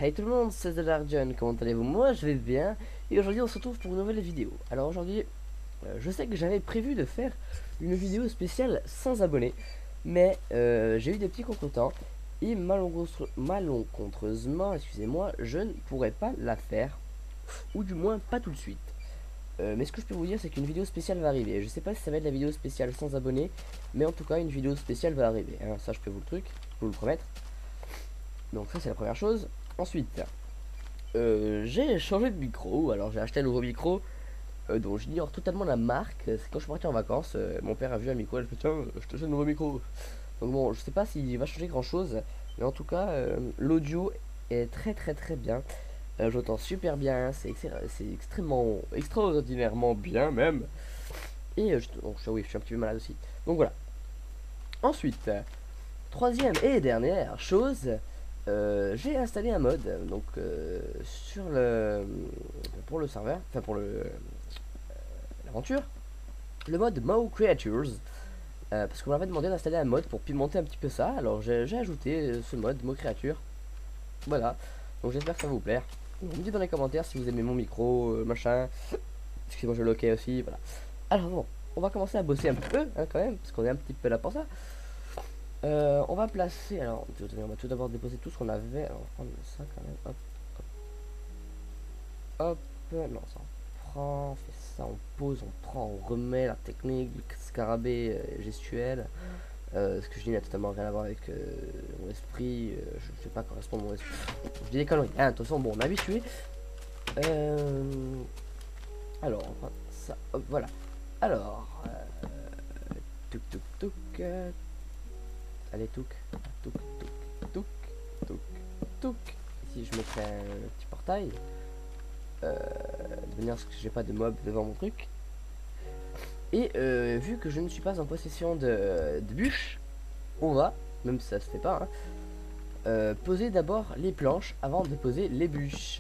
Hey tout le monde, c'est The Dark John, comment allez-vous? Moi je vais bien, et aujourd'hui on se retrouve pour une nouvelle vidéo. Alors aujourd'hui, je sais que j'avais prévu de faire une vidéo spéciale sans abonnés, mais j'ai eu des petits contretemps, et malencontreusement, excusez-moi, je ne pourrais pas la faire, ou du moins pas tout de suite. Mais ce que je peux vous dire, c'est qu'une vidéo spéciale va arriver. Je sais pas si ça va être la vidéo spéciale sans abonnés, mais en tout cas une vidéo spéciale va arriver, hein. Ça je peux vous le promettre. Donc ça c'est la première chose. Ensuite, j'ai changé de micro. Alors j'ai acheté un nouveau micro dont j'ignore totalement la marque. C'est quand je suis parti en vacances, mon père a vu un micro, il a fait tiens, je t'achète un nouveau micro. Donc bon, je sais pas s'il va changer grand chose, mais en tout cas l'audio est très bien. J'entends super bien, c'est extrêmement, extraordinairement bien même. Et oui, je suis un petit peu malade aussi. Donc voilà. Ensuite, troisième et dernière chose, j'ai installé un mode donc sur le pour le serveur, enfin pour le l'aventure, le mode Mo Creatures, parce qu'on m'avait demandé d'installer un mode pour pimenter un petit peu ça. Alors j'ai ajouté ce mode Mo Creatures. Voilà. Donc j'espère que ça va vous plaire. Vous me dites dans les commentaires si vous aimez mon micro, machin. Excusez-moi, je loquais aussi. Voilà. Alors bon, on va commencer à bosser un peu hein, quand même, parce qu'on est un petit peu là pour ça. On va placer, alors on va tout d'abord déposer tout ce qu'on avait. Alors, on va prendre ça quand même. Hop, non, ça on prend, on fait ça, on pose, on prend, on remet la technique du scarabée gestuel. Ce que je dis n'a totalement rien à voir avec mon esprit. Je ne sais pas correspondre à mon esprit. Je dis des conneries. Hein, de toute façon, bon, on est habitué. Alors, on prend ça, hop, voilà. Alors, touc touc touc. Allez, touc, touc, touc, touc, touc, touc. Ici, je mettrai un petit portail. De manière à ce que j'ai pas de mob devant mon truc. Et vu que je ne suis pas en possession de bûches, on va, même si ça se fait pas, hein, poser d'abord les planches avant de poser les bûches.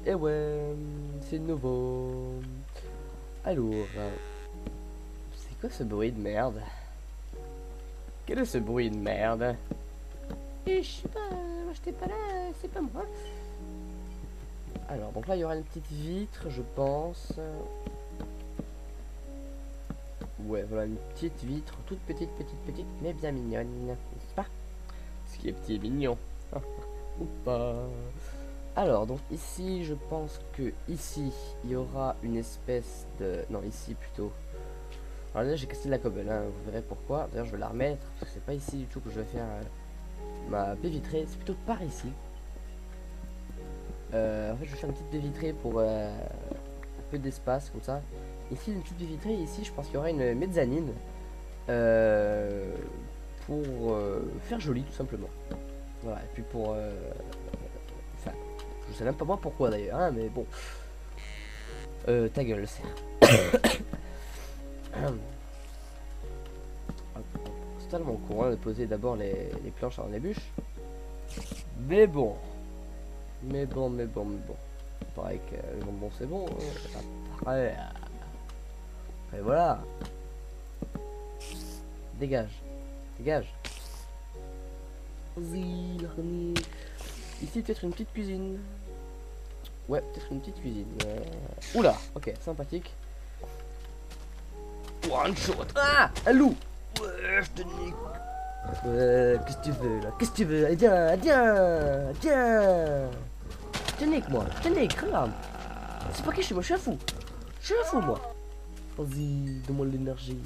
Et ouais, c'est nouveau. Alors, c'est quoi ce bruit de merde? Quel est ce bruit de merde? Et je sais pas, moi j'étais pas là, c'est pas moi. Alors, donc là il y aura une petite vitre, je pense. Ouais, voilà une petite vitre, toute petite, mais bien mignonne, n'est-ce pas? Ce qui est petit et mignon. Ou pas. Alors, donc ici, je pense que ici, il y aura une espèce de... Non, ici plutôt. Alors là, j'ai cassé la cobble, hein, vous verrez pourquoi. D'ailleurs, je vais la remettre, parce que c'est pas ici du tout que je vais faire ma baie vitrée, c'est plutôt par ici. En fait, je vais faire une petite baie vitrée pour un peu d'espace, comme ça. Ici, une petite baie vitrée, ici, je pense qu'il y aura une mezzanine. Pour faire joli, tout simplement. Voilà, et puis pour... Enfin, je sais même pas moi pourquoi d'ailleurs, hein, mais bon. Ta gueule, c'est totalement con hein, de poser d'abord les planches avant les bûches. Mais bon. Mais bon. Pareil que le bonbon c'est bon. Hein. Après, et voilà. Dégage. Dégage. Vas-y, l'araignée. Ici peut-être une petite cuisine. Ouais, peut-être une petite cuisine. Oula, ok, sympathique. One shot. Ah, un loup. Ouais, je te nique. Qu'est-ce que tu veux là? Qu'est-ce que tu veux? Allez, viens. Je te nique moi, je te nique, regarde. C'est pas qui je suis, moi je suis un fou. Je suis un fou moi. Vas-y, donne-moi l'énergie.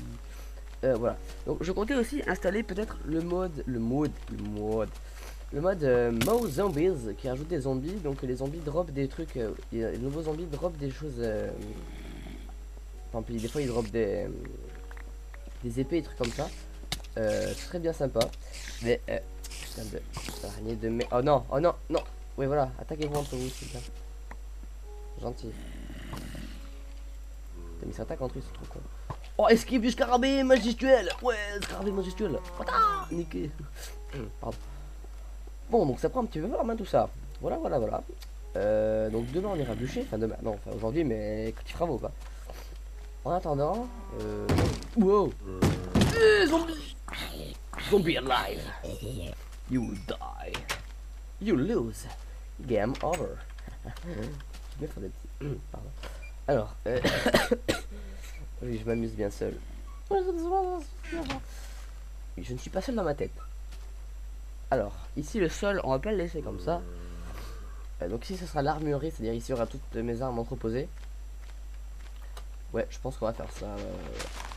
Voilà. Donc je comptais aussi installer peut-être le mode Mo Zombies qui ajoute des zombies. Donc les zombies drop des trucs. Les nouveaux zombies drop des choses. Tant pis, des fois ils drop des épées et trucs comme ça. C'est très bien sympa. Mais putain de araignée de mais. Oh non. Oui voilà, attaquez-vous entre vous s'il vous plaît. Gentil. Mais ça attaque entre eux, c'est trop con. Oh, esquive du scarabée majestuel. Ouais, scarabée majestuel. Niqué. Pardon. Bon, donc ça prend un petit peu forme, hein, tout ça. Voilà. Donc demain on ira bûcher. Enfin demain, non, enfin aujourd'hui, mais quand il fera beau quoi. En attendant, wow. Zombie. Zombie alive. You die. You lose. Game over. Je vais faire des petits. Pardon. Alors, oui, je m'amuse bien seul. Oui, je ne suis pas seul dans ma tête. Alors, ici le sol, on va pas le laisser comme ça. Donc ici ce sera l'armurerie, c'est-à-dire ici il y aura toutes mes armes entreposées. Ouais, je pense qu'on va faire ça.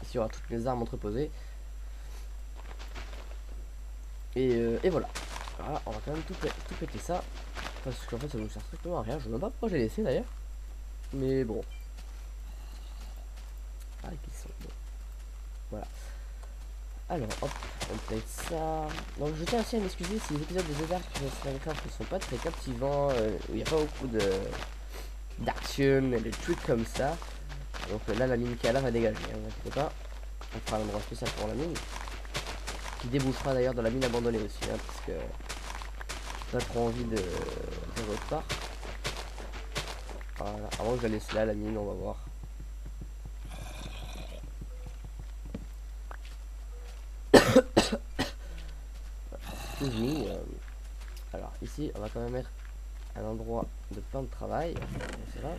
Ici il y aura toutes mes armes entreposées. Et voilà. Voilà, on va quand même tout péter ça. Parce qu'en fait ça nous sert strictement à rien. Je ne sais même pas pourquoi j'ai laissé d'ailleurs. Mais bon. Ah, qui sont bon. Voilà. Alors, hop, on paye ça. Donc, je tiens aussi à m'excuser si les épisodes de The Dark Minecraft ne sont pas très captivants, où il n'y a pas beaucoup d'action et de trucs comme ça. Donc là, la mine qui est là va dégager, hein, vous inquiétez pas. On fera un endroit spécial pour la mine. Qui débouchera d'ailleurs dans la mine abandonnée aussi, hein, parce que j'ai pas trop envie de faire autre part. Voilà, avant que je la laisse là, la mine, on va voir. Alors ici on va quand même mettre un endroit de plan de travail. C'est là.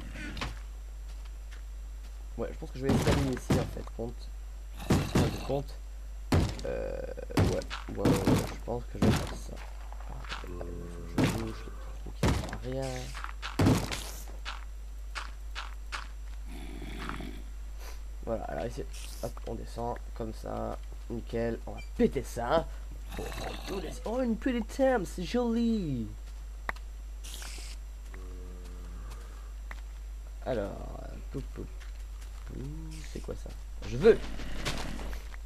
Ouais, je pense que je vais laisser la mine ici en fait. Compte. Ouais, je pense que je vais faire ça. Je bouge le truc qui sert à rien. Voilà, alors ici, hop, on descend comme ça. Nickel, on va péter ça. Oh, une pretty thème, c'est joli. Alors, c'est quoi ça? Je veux.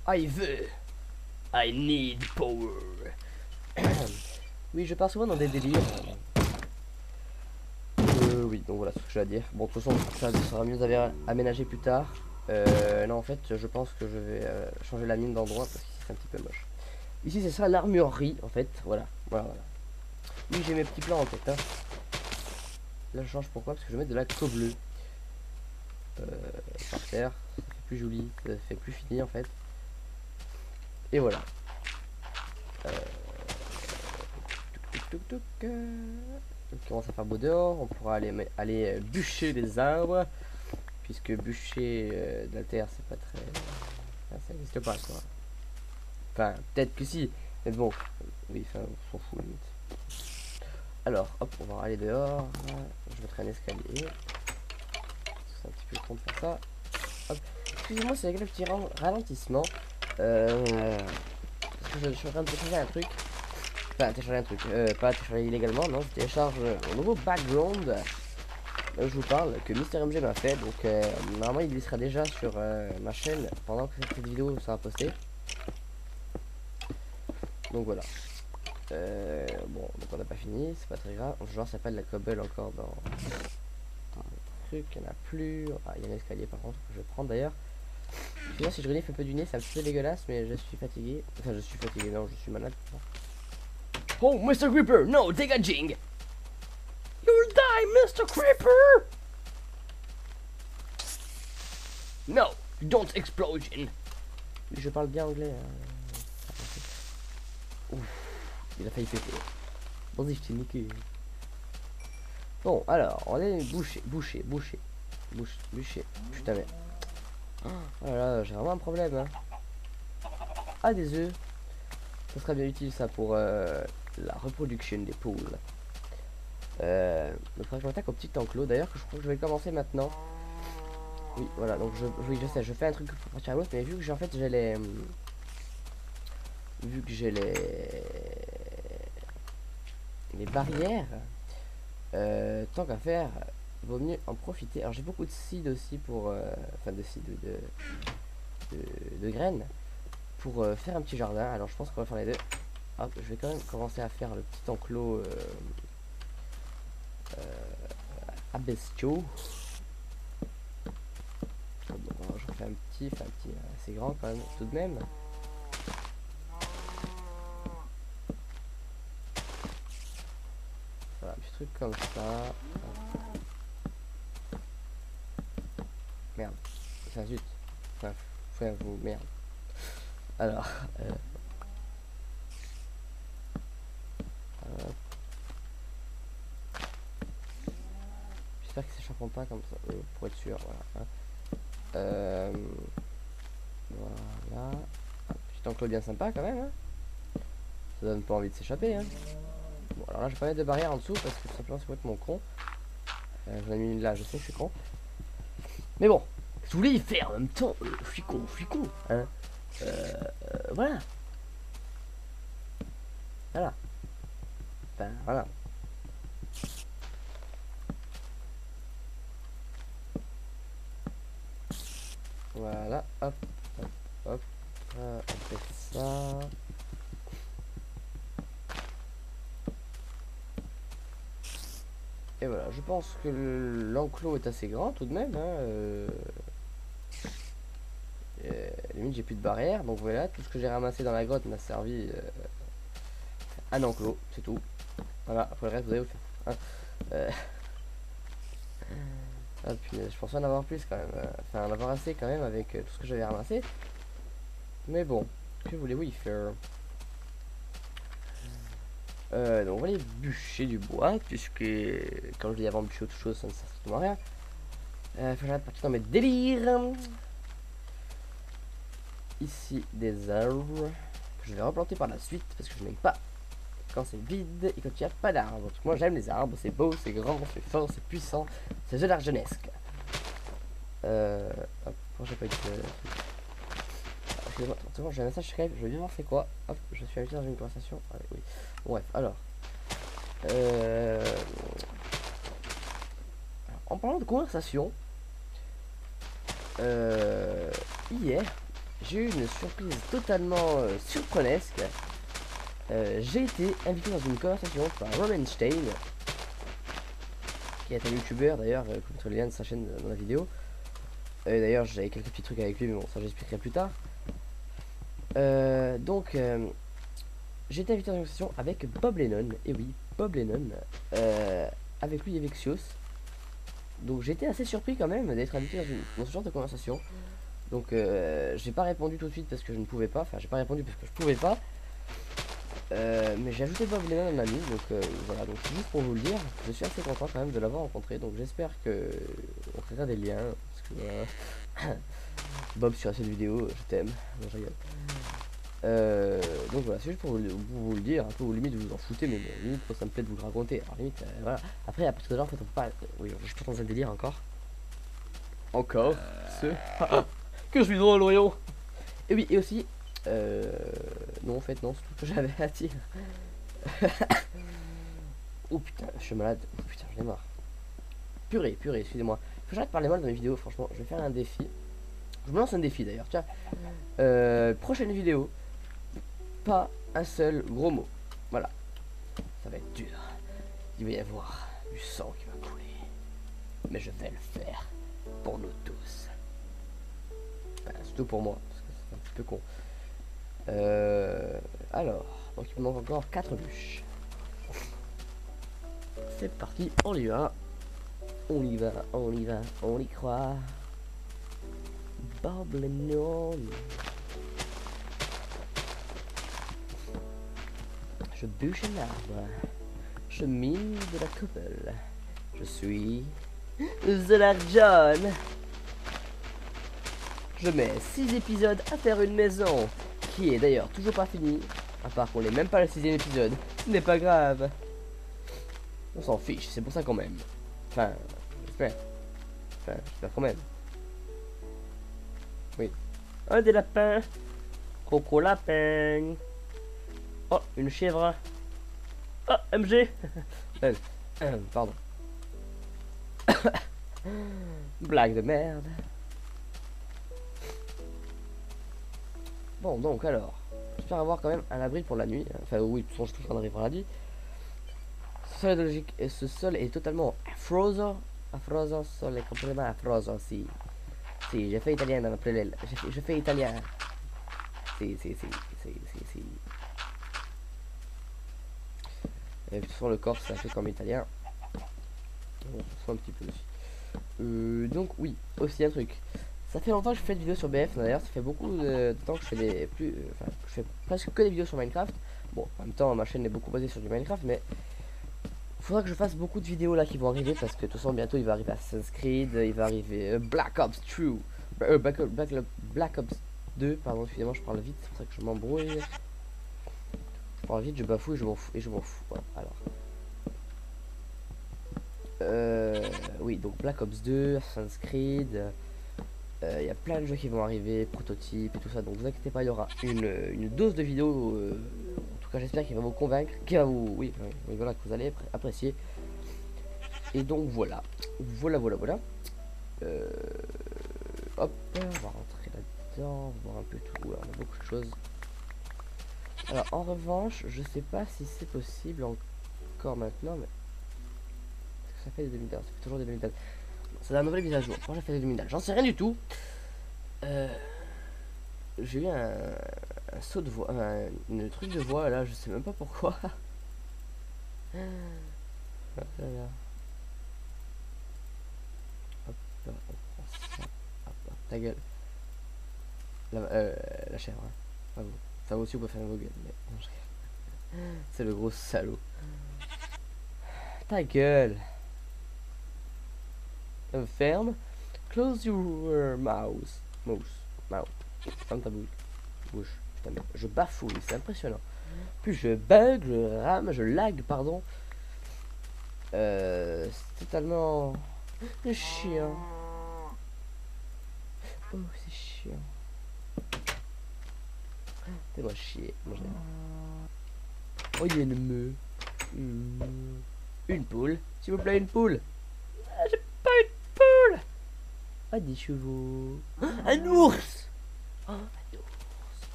I veux. I need power. Oui, je pars souvent dans des délires. Oui, donc voilà ce que j'ai à dire. Bon, de toute façon, ça sera mieux à aménager plus tard. Non, en fait, je pense que je vais changer la mine d'endroit parce qu'ici c'est un petit peu moche. Ici, c'est ça l'armurerie, en fait. Voilà. Oui, j'ai mes petits plans en tête. Hein. Là, je change pourquoi? Parce que je vais mettre de la co bleue par terre. Ça fait plus joli, ça fait plus fini en fait. Et voilà. Il commence à faire beau dehors. On pourra aller bûcher des arbres. Puisque bûcher de la terre, c'est pas très. Enfin, ça n'existe pas quoi. Enfin, peut-être que si. Mais bon, oui, enfin, on s'en fout limite. Alors, hop, on va aller dehors. Je mettrai un escalier. C'est un petit peu con de faire ça. Hop. Excusez-moi, c'est avec le petit ralentissement. Parce que je suis en train de télécharger un truc. Enfin, télécharger un truc. Pas télécharger illégalement, non. Je télécharge un nouveau background. Là où je vous parle, que MrMG m'a fait. Donc, normalement, il sera déjà sur ma chaîne pendant que cette vidéo sera postée. Donc, voilà. Bon, donc on n'a pas fini, c'est pas très grave. Genre, ça s'appelle la cobble encore dans le truc. Il n'y en a plus. Ah, il y a un escalier par contre que je vais prendre d'ailleurs. Excusez-moi si je renifle un peu du nez, c'est un petit peu dégueulasse, mais je suis fatigué. Enfin, je suis fatigué, non, je suis malade. Oh, Mr. Creeper, no, dégaging! You'll die, Mr. Creeper! No, don't explosion! Je parle bien anglais. Hein. Ouf, il a failli péter. Bon, je t'ai niqué. Bon, alors, on est boucher. Putain, mais. Oh là là, j'ai vraiment un problème. Hein. Ah, des œufs. Ça serait bien utile ça pour la reproduction des poules. Donc, il faudrait que je m'attaque au petit enclos. D'ailleurs, je crois que je vais le commencer maintenant. Oui, voilà, donc oui, je sais, je fais un truc pour partir à l'autre, mais vu que j'ai en fait j'ai les. Vu que j'ai les barrières, tant qu'à faire, vaut mieux en profiter. Alors j'ai beaucoup de seed aussi pour. Enfin de seed, de graines. Pour faire un petit jardin. Alors je pense qu'on va faire les deux. Hop, je vais quand même commencer à faire le petit enclos à bestiaux. Bon, j'en fais un petit assez grand quand même, tout de même. Voilà, un petit truc comme ça. Merde, ça zut. Enfin, vous, merde. Alors, charpent pas comme ça, pour être sûr, voilà. Hein. Voilà. Petit enclos bien sympa quand même, hein. Ça donne pas envie de s'échapper, hein. Bon, alors là, je vais pas mettre de barrière en dessous parce que tout simplement, c'est complètement con. J'en ai mis une là, je sais que je suis con. Mais bon, je voulais y faire en même temps. Je suis con, hein. Voilà. Voilà. Enfin, voilà. Voilà, hop, hop, hop. On fait ça. Et voilà, je pense que l'enclos est assez grand tout de même. Hein, limite, j'ai plus de barrière. Donc voilà, tout ce que j'ai ramassé dans la grotte m'a servi à un enclos, c'est tout. Voilà, après le reste, vous allez vous faire. Hein. Ah, punaise, je pensais en avoir plus quand même. Enfin, en avoir assez quand même avec tout ce que j'avais ramassé. Mais bon, que voulez-vous y faire? Donc on va aller bûcher du bois, puisque quand je dis avant bûcher autre chose, ça ne sert strictement à rien. Faut que j'arrête partir dans mes délires. Ici des arbres que je vais replanter par la suite parce que je n'aime pas quand c'est vide et quand il n'y a pas d'arbres. Moi j'aime les arbres, c'est beau, c'est grand, c'est fort, c'est puissant, c'est de l'argenesque. Hop, pourquoi j'ai pas eu de... Excusez-moi, c'est bon, j'ai un message Skype, je vais bien voir c'est quoi. Hop, je suis invité dans une conversation. Allez, oui. Bon, bref, alors. En parlant de conversation, hier, j'ai eu une surprise totalement surprenesque. J'ai été invité dans une conversation par Roman Stein, qui est un youtubeur d'ailleurs, vous mettre le lien de sa chaîne dans la vidéo. D'ailleurs, j'avais quelques petits trucs avec lui, mais bon, ça j'expliquerai plus tard. Donc, j'ai été invité dans une conversation avec Bob Lennon, et oui, Bob Lennon, avec lui et Vexios. Donc j'ai été assez surpris quand même d'être invité dans ce genre de conversation. Donc j'ai pas répondu tout de suite parce que je ne pouvais pas. Enfin, j'ai pas répondu parce que je pouvais pas. Mais j'ai ajouté Bob Lennon à l'ami. Donc voilà, donc c'est juste pour vous le dire. Je suis assez content quand même de l'avoir rencontré. Donc j'espère que on créera des liens. Parce que Bob, sur cette vidéo, je t'aime. Non, je rigole. Donc voilà, c'est juste pour vous le dire, un peu, limite vous vous en foutez, mais bon, limite ça me plaît de vous le raconter. Alors limite, voilà. Après, à partir de là, en fait, on peut pas. Oui, je suis dans un délire encore. Encore ce. Que je suis drôle, Orion. Et oui, et aussi. Non, en fait, non, c'est tout ce que j'avais à dire. Oh putain, je suis malade. Oh putain, j'en ai marre. Purée, excusez-moi. Faut que j'arrête de parler mal dans mes vidéos, franchement. Je vais faire un défi. Je me lance un défi d'ailleurs, tiens. Prochaine vidéo. Pas un seul gros mot. Voilà. Ça va être dur. Il va y avoir du sang qui va couler. Mais je vais le faire. Pour nous tous. Enfin, surtout pour moi. Parce que c'est un petit peu con. Alors. Donc il me manque encore 4 bûches. C'est parti. On y va. On y va. On y va. On y croit. Bob Lennon. Je bûche un arbre. Je mine de la couple. Je suis The John. Je mets 6 épisodes à faire une maison, qui est d'ailleurs toujours pas finie, à part qu'on n'est même pas le 6ème épisode. Ce n'est pas grave. On s'en fiche, c'est pour ça qu'on m'aime. Enfin, j'espère. Enfin, j'espère quand même. Oui. Un des lapins. Coco lapin. Oh, une chèvre. Oh, MG. Pardon. Blague de merde. Bon, donc alors, j'espère avoir quand même un abri pour la nuit. Enfin, oui, de toute façon, je touche un abri pour la nuit. Ce sol est totalement affroso. Affroso, sol est complètement affroso, si. Si, j'ai fait italien dans ma plélèle. Je fais italien. Si. Et de toute façon, le corps, c'est un peu comme italien. On se fout un petit peu aussi. Donc, oui, aussi un truc. Ça fait longtemps que je fais des vidéos sur BF, d'ailleurs, ça fait beaucoup de temps que je fais des enfin, je fais presque que des vidéos sur Minecraft. Bon, en même temps, ma chaîne est beaucoup basée sur du Minecraft, mais Faudra que je fasse beaucoup de vidéos là qui vont arriver parce que de toute façon bientôt il va arriver Assassin's Creed, il va arriver Black Ops 2, Black Ops 2, pardon, excusez-moi, je parle vite, c'est pour ça que je m'embrouille. Je parle vite, je bafoue et je m'en fous, Voilà, alors. Oui, donc Black Ops 2, Assassin's Creed, il y a plein de jeux qui vont arriver, prototypes et tout ça, donc vous inquiétez pas, il y aura une dose de vidéos, en tout cas j'espère qu'il va vous convaincre, qu'il va vous, oui, voilà, que vous allez apprécier. Et donc voilà, voilà. Hop, on va rentrer là-dedans, on va voir un peu tout, on a beaucoup de choses. Alors en revanche, je sais pas si c'est possible encore maintenant, mais ça fait des 2000 ça fait toujours des 2000. C'est la nouvelle mise à jour. Quand j'ai fait des 2000, j'en sais rien du tout. J'ai eu un saut de voix, une truc de voix là, je sais même pas pourquoi. Hop là. Hop là, on prend ça. Hop, hop, ta gueule. La chèvre, hein. Pas vous. Ça aussi, on peut faire vos gueules, mais non, c'est le gros salaud. Ta gueule. Ferme. Close your mouth. Mouth. Ferme ta bouche. Putain, mais je bafouille, c'est impressionnant. Puis je bug, je rame, je lag, pardon. C'est totalement chiant. Oh, c'est chiant. Fais-moi chier. Oh, il y a une meule. Une poule. S'il vous plaît, une poule. Ah, j'ai pas une poule. Ah, des chevaux. Un ours. Oh, un ours.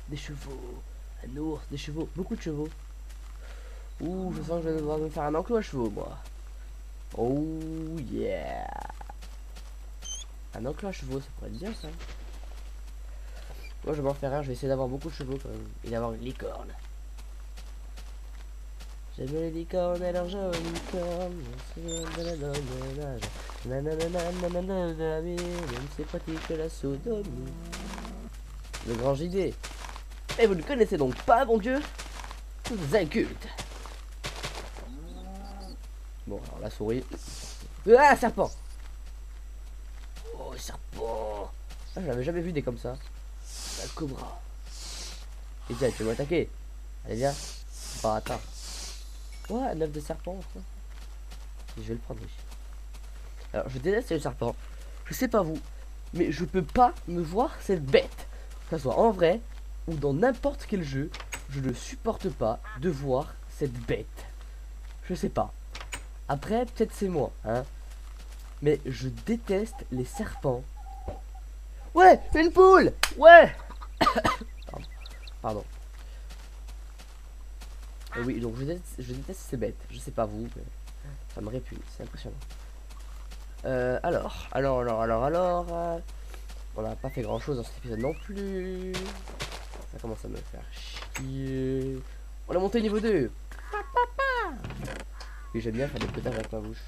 Des chevaux. Un ours, des chevaux. Beaucoup de chevaux. Ouh, je sens que je vais devoir me faire un enclos à chevaux, moi. Oh, yeah. Un enclos à chevaux, ça pourrait être bien, ça. Moi, je vais m'en faire un. Je vais essayer d'avoir beaucoup de chevaux, quand même. Et d'avoir une licorne. J'aime les licornes et leurs jolies licornes. C'est pratique la sodomie. Le grand JD. Et vous ne connaissez donc pas, mon Dieu? Vous inculte. Bon, alors la souris. Ah, serpent. Oh, serpent. Ah, je l'avais jamais vu des comme ça. La cobra. Et tiens, tu veux m'attaquer? Allez, viens. Bah, attends. Ouais, un œuf de serpent. Ça. Je vais le prendre, oui. Alors, je déteste le serpent. Je sais pas vous, mais je peux pas me voir cette bête. Que ce soit en vrai ou dans n'importe quel jeu, je ne supporte pas de voir cette bête. Je sais pas. Après, peut-être c'est moi, hein. Mais je déteste les serpents. Ouais, une poule. Ouais. Pardon. Oui, donc je déteste ces bêtes. Je sais pas vous, mais ça me répugne. C'est impressionnant. Alors, on n'a pas fait grand chose dans cet épisode non plus. Ça commence à me faire chier. On a monté niveau 2. Et j'aime bien faire des potages avec ma bouche.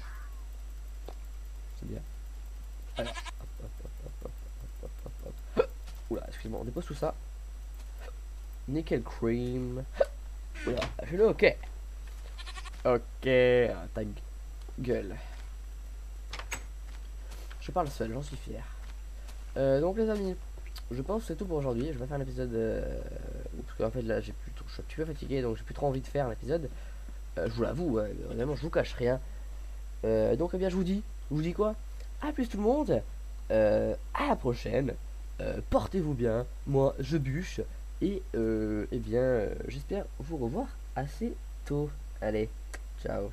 C'est bien. Alors, oula, excuse-moi, on dépose tout ça. Nickel cream. Oula, je l'ai, ok. Ok, ta gueule. Je parle seul, j'en suis fier. Donc les amis, je pense que c'est tout pour aujourd'hui. Je vais faire un épisode parce qu'en fait là je suis un petit peu fatigué, donc j'ai plus trop envie de faire un épisode. Je vous l'avoue, hein, vraiment je vous cache rien. Donc eh bien je vous dis quoi? À plus tout le monde. À la prochaine. Portez-vous bien. Moi je bûche et eh bien j'espère vous revoir assez tôt. Allez, ciao.